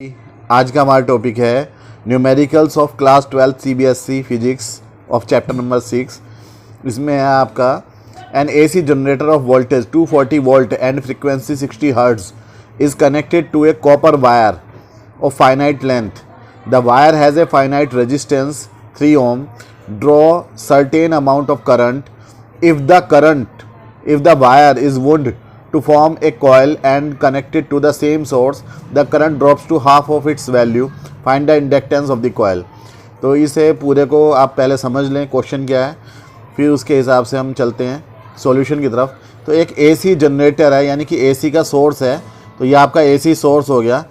आज का हमारा टॉपिक है numericals of class 12 CBSE physics of chapter number 6। इसमें है आपका an AC generator of voltage 240 volt and frequency 60 hertz is connected to a copper wire of finite length. The wire has a finite resistance 3 ohm. Draw certain amount of current. If the wire is wound to form a coil and connected to the same source, the current drops to half of its value. Find the inductance of the coil. तो इसे पूरे को आप पहले समझ लें question क्या है, फिर उसके हिसाब से हम चलते हैं सॉल्यूशन की तरफ। तो एक एसी जनरेटर है, यानी कि एसी का सोर्स है। तो ये आपका एसी सोर्स हो गया।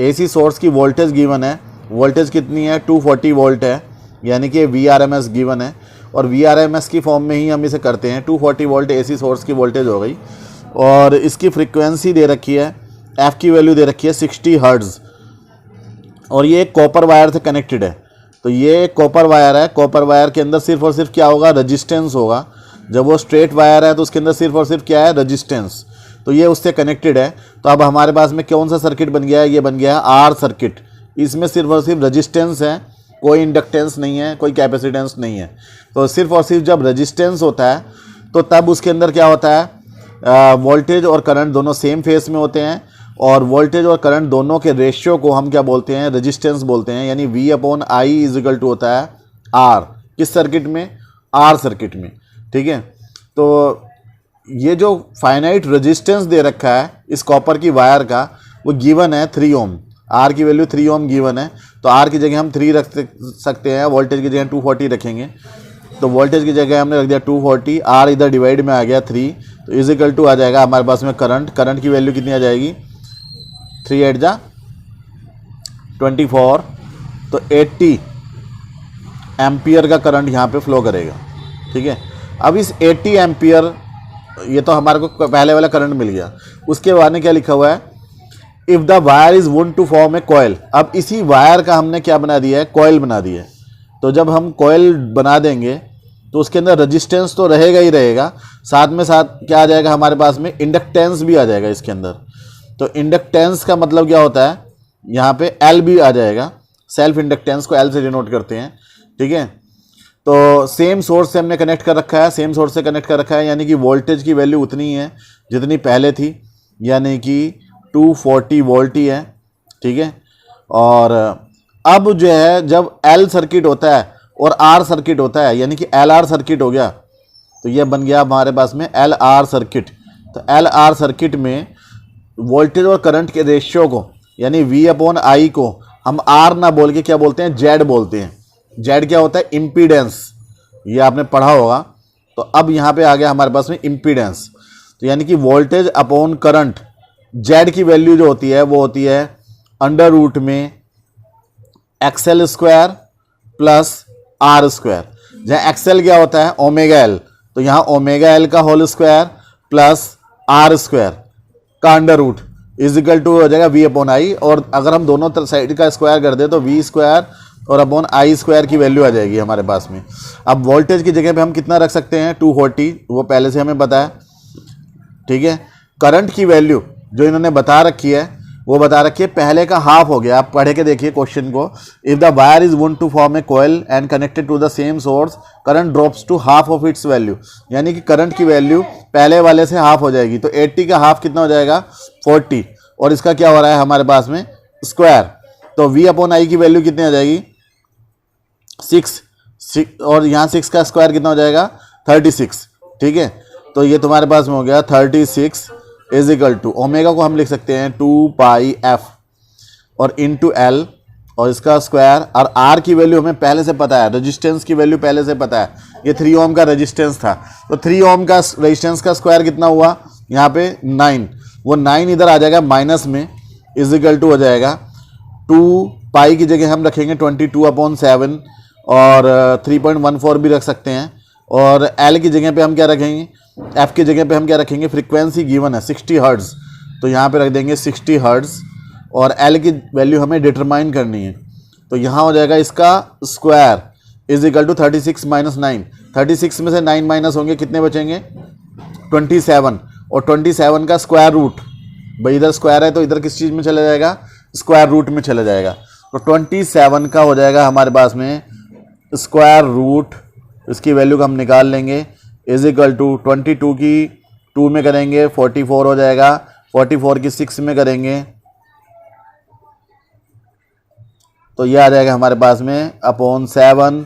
एसी सोर्स की वोल्टेज गिवन है, वोल्टेज कितनी है 240 वोल्ट है, यानी कि VRMS गिवन है। और VRMS की फॉर्म में ही हम इसे करते हैं। 240 वोल्ट एसी सोर्स की वोल्टेज हो गई और इसकी फ्रीक्वेंसी दे रखी है, F की वैल्यू दे रखी है 60 हर्ट्ज़। और ये एक कॉपर वायर से कनेक्टेड है। तो ये एक कॉपर वायर है। कॉपर वायर के अंदर सिर्फ और सिर्फ क्या होगा, रजिस्टेंस होगा। जब वो स्ट्रेट वायर है तो उसके अंदर सिर्फ और सिर्फ क्या है, रजिस्टेंस। तो ये उससे कनेक्टेड है। तो अब हमारे पास में कौन सा सर्किट बन गया है, ये बन गया है आर सर्किट। इसमें सिर्फ और सिर्फ रजिस्टेंस है, कोई इंडक्टेंस नहीं है, कोई कैपेसिटेंस नहीं है। तो सिर्फ और सिर्फ जब रजिस्टेंस होता है तो तब उसके अंदर क्या होता है, वोल्टेज और करंट दोनों सेम फेस में होते हैं। और वोल्टेज और करंट दोनों के रेशियो को हम क्या बोलते हैं, रेजिस्टेंस बोलते हैं। यानी V/I इज इक्वल टू होता है R। किस सर्किट में, आर सर्किट में। ठीक है। तो ये जो फाइनाइट रेजिस्टेंस दे रखा है इस कॉपर की वायर का, वो गिवन है 3 ohm। आर की वैल्यू 3 ohm गिवन है। तो आर की जगह हम 3 रख सकते हैं, वोल्टेज की जगह 240 रखेंगे। तो वोल्टेज की जगह हमने रख दिया 240, आर इधर डिवाइड में आ गया 3। तो इज इक्वल टू आ जाएगा हमारे पास में करंट की वैल्यू कितनी आ जाएगी, 3 8 जा 24। तो 80 एम्पियर का करंट यहाँ पे फ्लो करेगा। ठीक है। अब इस 80 एम्पियर, ये तो हमारे को पहले वाला करंट मिल गया। उसके बाद में क्या लिखा हुआ है, if the wire is wound to form a coil. अब इसी वायर का हमने क्या बना दिया है, कॉयल बना दिया है। तो जब हम कॉयल बना देंगे तो उसके अंदर रेजिस्टेंस तो रहेगा ही रहेगा, साथ में साथ क्या आ जाएगा हमारे पास में, इंडक्टेंस भी आ जाएगा इसके अंदर। तो इंडक्टेंस का मतलब क्या होता है, यहाँ पे L भी आ जाएगा। सेल्फ इंडक्टेंस को L से डिनोट करते हैं। ठीक है। तो सेम सोर्स से हमने कनेक्ट कर रखा है, सेम सोर्स से कनेक्ट कर रखा है, यानी कि वोल्टेज की वैल्यू उतनी है जितनी पहले थी, यानी कि 240 वोल्ट ही है। ठीक है। और अब जो है जब L सर्किट होता है और R सर्किट होता है, यानी कि LR सर्किट हो गया, तो ये बन गया हमारे पास में LR सर्किट। तो LR सर्किट में वोल्टेज और करंट के रेशियो को, यानी V/I को हम R ना बोल के क्या बोलते हैं, Z बोलते हैं। Z क्या होता है, इम्पीडेंस। ये आपने पढ़ा होगा। तो अब यहाँ पे आ गया हमारे पास में इम्पीडेंस। तो यानी कि वोल्टेज अपॉन करंट, Z की वैल्यू जो होती है वो होती है अंडर रूट में XL² प्लस R²। जहाँ XL क्या होता है, ω/L। तो यहाँ ω/L का होल स्क्वायर प्लस R² का under root is equal to हो जाएगा V/I। और अगर हम दोनों साइड का स्क्वायर कर दें तो V² और अपॉन I² की वैल्यू आ जाएगी हमारे पास में। अब वोल्टेज की जगह पे हम कितना रख सकते हैं, 240, वो पहले से हमें पता है। ठीक है। करंट की वैल्यू जो इन्होंने बता रखी है वो बता रखी है, पहले का हाफ हो गया। आप पढ़ के देखिए क्वेश्चन को। If the wire is wound to form a coil and connected to the same source, current drops to half of its value. यानी कि करंट की वैल्यू पहले वाले से हाफ हो जाएगी। तो 80 का हाफ कितना हो जाएगा, 40। और इसका क्या हो रहा है हमारे पास में, स्क्वायर। तो V/I की वैल्यू कितनी आ जाएगी, 6। और यहाँ 6 का स्क्वायर कितना हो जाएगा, 36। ठीक है। तो ये तुम्हारे पास में हो गया 36 इज इक्वल टू ओमेगा को हम लिख सकते हैं 2πf और इंटू L और इसका स्क्वायर। और R की वैल्यू हमें पहले से पता है, रेजिस्टेंस की वैल्यू पहले से पता है। ये 3 ohm का रेजिस्टेंस था। तो 3 ohm का रेजिस्टेंस का स्क्वायर कितना हुआ, यहाँ पे 9। वो 9 इधर आ जाएगा माइनस में, इज इक्वल टू हो जाएगा 2π की जगह हम रखेंगे 22/7 और 3.14 भी रख सकते हैं। और L की जगह पे हम क्या रखेंगे, F की जगह पे हम क्या रखेंगे, फ्रीक्वेंसी गिवन है 60 हर्ट्ज़। तो यहाँ पे रख देंगे 60 हर्ट्ज़ और L की वैल्यू हमें डिटरमाइन करनी है। तो यहाँ हो जाएगा इसका स्क्वायर इज इक्वल टू 36 - 9। 36 में से 9 माइनस होंगे, कितने बचेंगे, 27। और 27 का स्क्वायर रूट, भाई इधर स्क्वायर है तो इधर किस चीज़ में चला जाएगा, स्क्वायर रूट में चला जाएगा। तो 27 का हो जाएगा हमारे पास में स्क्वायर रूट, इसकी वैल्यू का हम निकाल लेंगे, इज इक्वल टू 22 की 2 में करेंगे 44 हो जाएगा, 44 की 6 में करेंगे तो यह आ जाएगा हमारे पास में अपॉन 7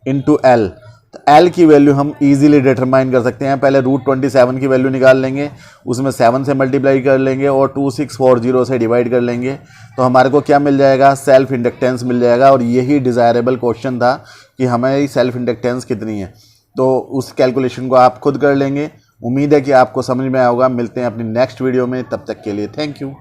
इंटू एल। तो एल की वैल्यू हम इजीली डिटरमाइन कर सकते हैं। पहले रूट 27 की वैल्यू निकाल लेंगे, उसमें 7 से मल्टीप्लाई कर लेंगे और 2640 से डिवाइड कर लेंगे तो हमारे को क्या मिल जाएगा, सेल्फ इंडक्टेंस मिल जाएगा। और यही डिज़ायरेबल क्वेश्चन था कि हमारी सेल्फ इंडक्टेंस कितनी है। तो उस कैलकुलेशन को आप खुद कर लेंगे। उम्मीद है कि आपको समझ में आया होगा। मिलते हैं अपनी नेक्स्ट वीडियो में, तब तक के लिए थैंक यू।